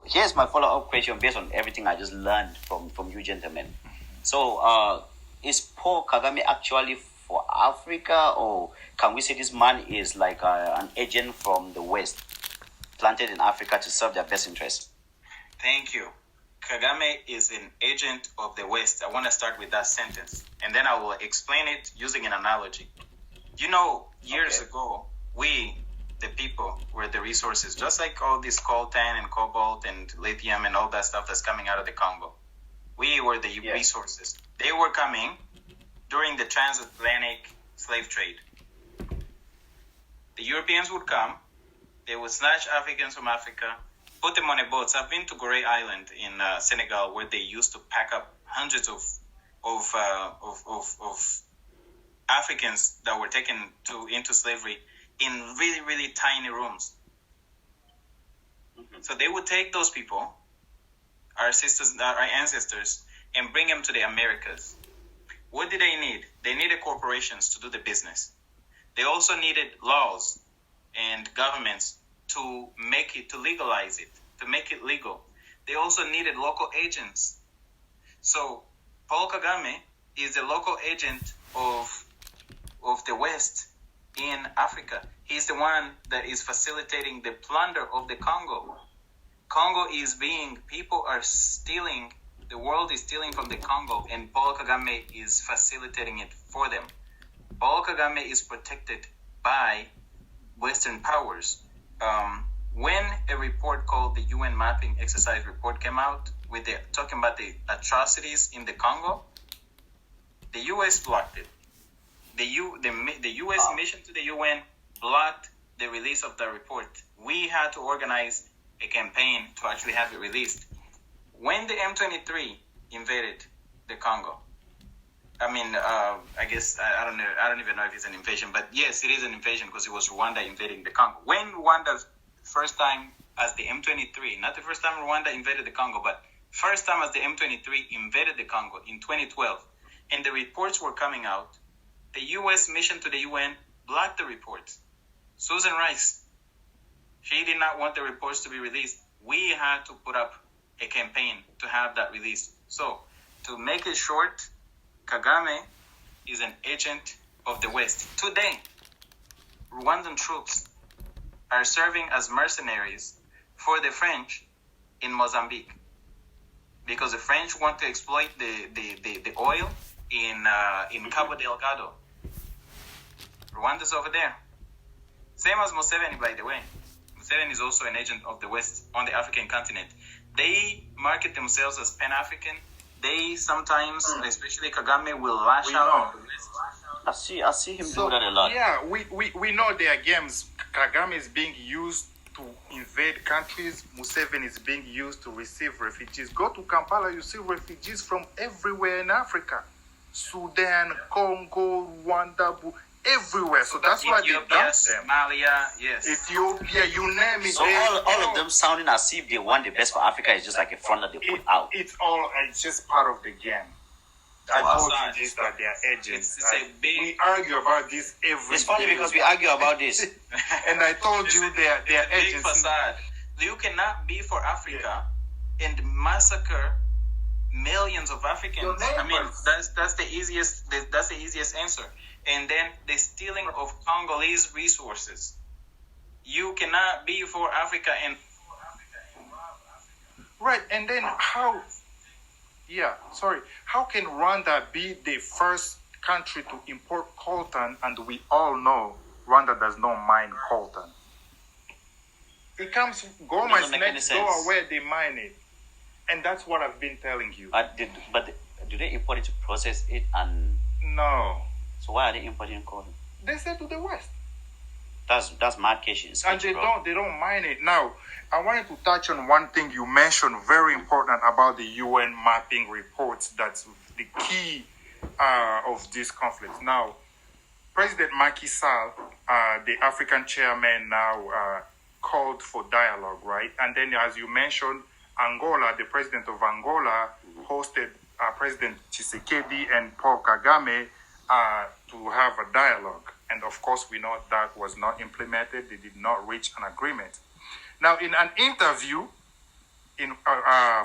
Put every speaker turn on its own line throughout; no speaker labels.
here's my follow-up question based on everything I just learned from you gentlemen. So, is Paul Kagame actually for Africa, or can we say this man is like an agent from the West, planted in Africa to serve their best interests?
Thank you. Kagame is an agent of the West. I want to start with that sentence, and then I will explain it using an analogy. You know, years ago, we, the people, were the resources, just like all this coltan and cobalt and lithium and all that stuff that's coming out of the Congo. We were the resources. They were coming during the transatlantic slave trade. The Europeans would come, they would snatch Africans from Africa, put them on a boat. I've been to Gorée Island in Senegal, where they used to pack up hundreds of Africans that were taken into slavery in really, really tiny rooms. So they would take those people, our ancestors, and bring them to the Americas. What did they need? They needed corporations to do the business. They also needed laws and governments to legalize it, to make it legal. They also needed local agents. So Paul Kagame is the local agent of the West in Africa. He's the one that is facilitating the plunder of the Congo. People are stealing, the world is stealing from the Congo, and Paul Kagame is facilitating it for them. Paul Kagame is protected by Western powers. When a report called the UN Mapping Exercise Report came out, talking about the atrocities in the Congo, the US blocked it. The US mission to the UN blocked the release of the report. We had to organize a campaign to actually have it released. When the M23 invaded the Congo, I guess I don't even know if it's an invasion, but yes, it is an invasion because it was Rwanda invading the Congo. When Rwanda's first time as the M23, not the first time Rwanda invaded the Congo, but first time as the M23 invaded the Congo in 2012, and the reports were coming out, the U.S. mission to the UN blocked the reports. Susan Rice, she did not want the reports to be released. We had to put up a campaign to have that released. So, to make it short, Kagame is an agent of the West. Today, Rwandan troops are serving as mercenaries for the French in Mozambique, because the French want to exploit the oil in Cabo Delgado. Rwanda's over there. Same as Museveni, by the way. Museveni is also an agent of the West on the African continent. They market themselves as Pan-African. They sometimes, especially Kagame, will lash out on the West.
I see him do that a lot.
Yeah, we know their games. Kagame is being used to invade countries. Museveni is being used to receive refugees. Go to Kampala, you see refugees from everywhere in Africa. Sudan, Congo, Rwanda, everywhere. So that's why they dump them.
Somalia, yes.
Ethiopia, you name it.
So all of them sounding as if they want the best for Africa is just like a front that they put out.
It's just part of the game. I told you this, that they are agents. We argue about this every
It's funny because we argue about this.
And I told you they are agents.
Facade. You cannot be for Africa and massacre millions of Africans. I mean, that's the easiest answer. And then the stealing of Congolese resources. You cannot be for Africa and
right. And then how can Rwanda be the first country to import coltan, and we all know Rwanda does not mine coltan? It comes Goma is next door where they mine it. And that's what I've been telling you.
But do they import it to process it? And
no.
So why are they importing coltan?
They say to the West.
That's marketplace.
And they don't mine it. Now, I wanted to touch on one thing you mentioned, very important, about the UN mapping reports. That's the key of this conflict. Now, President Macky Sall, the African chairman, now called for dialogue, right? And then, as you mentioned, Angola, the president of Angola, hosted President Tshisekedi and Paul Kagame to have a dialogue. And of course, we know that was not implemented. They did not reach an agreement. Now, in an interview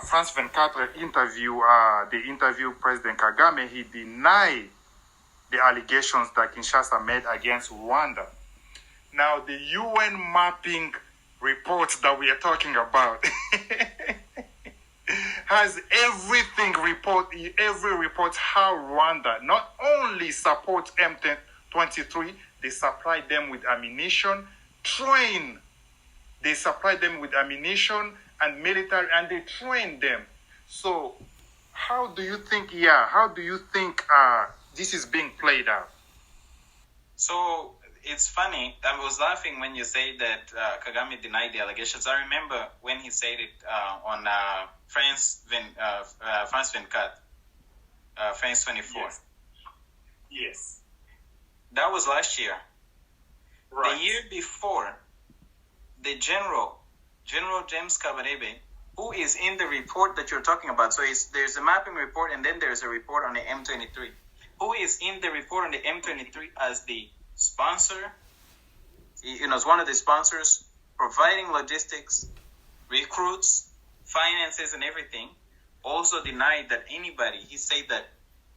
France 24 interview President Kagame, he denied the allegations that Kinshasa made against Rwanda. Now, the UN mapping reports that we are talking about has every report how Rwanda not only supports M23, they supply them with ammunition, they supply them with ammunition and military, and they train them. So how do you think this is being played out?
So it's funny. I was laughing when you say that Kagame denied the allegations. I remember when he said it on France 24, France 24.
Yes.
That was last year.
Right.
The year before, the General James Kabarebe, who is in the report that you're talking about. So there's a mapping report, and then there's a report on the M23. Who is in the report on the M23 as the sponsor, as one of the sponsors, providing logistics, recruits, finances, and everything, also denied that he said that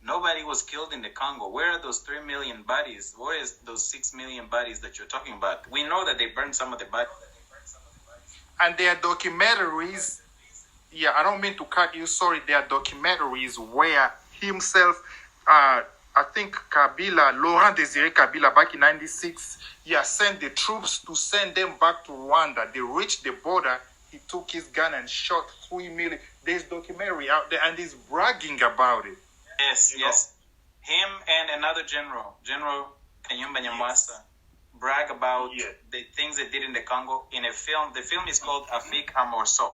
nobody was killed in the Congo. Where are those 3 million bodies? Where is those 6 million bodies that you're talking about? We know that they burned some of the bodies.
And there are documentaries, I don't mean to cut you, sorry, there are documentaries where himself, I think Laurent Desire Kabila back in 96, sent the troops to send them back to Rwanda. They reached the border, he took his gun and shot 3 million. There's documentary out there, and he's bragging about it.
Yes. Him and another General Kanyumba Nyamwasa, brag about the things they did in the Congo in a film. The film is called Afrique à Morceaux.